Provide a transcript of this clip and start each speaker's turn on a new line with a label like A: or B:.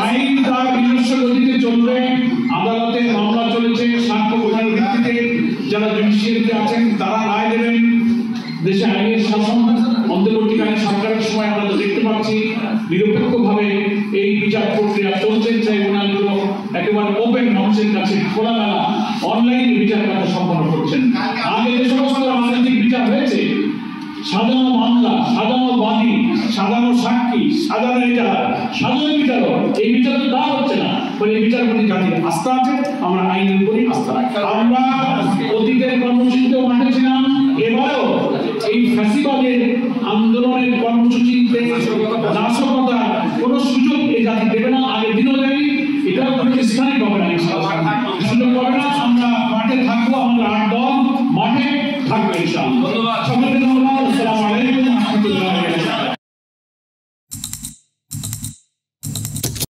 A: আইন তার নিজস্ব গতিতে চলবে। আদালতে মামলা চলেছে, সাক্ষ্য প্রমাণের ভিত্তিতে যারা জুডিশিয়ারিতে আছেন তারা রায় দেবেন। দেশে আইনের শাসন অন্তর্বর্তীকালীন সরকারের সময় আমরা দেখতে পাচ্ছি নিরপেক্ষভাবে এই বিচার প্রক্রিয়া চলছে। ট্রাইব্যুনালগুলো একেবারে ওপেন, মানুষের কাছে খোলামেলা অনলাইনে বিচার কার্য সম্পন্ন করছেন। আগে যে সমস্ত রাজনৈতিক বিচার হয়েছে, সাজানো মামলা, সাজানো বাদী, সাজানো সাক্ষী, সাজানো এজাহার, সাজানো বিচারক, এই বিচার তো তা হচ্ছে না। এই বিচার প্রতি জাতির আস্থা আছে, আমরা আইনের উপরই আস্থা রাখি। আমরা অতীতের কর্মসূচিতেও মাঠে ছিলাম, এবারেও এই ফ্যাসিবাদের আন্দোলনের কর্মসূচিতে নাশকতা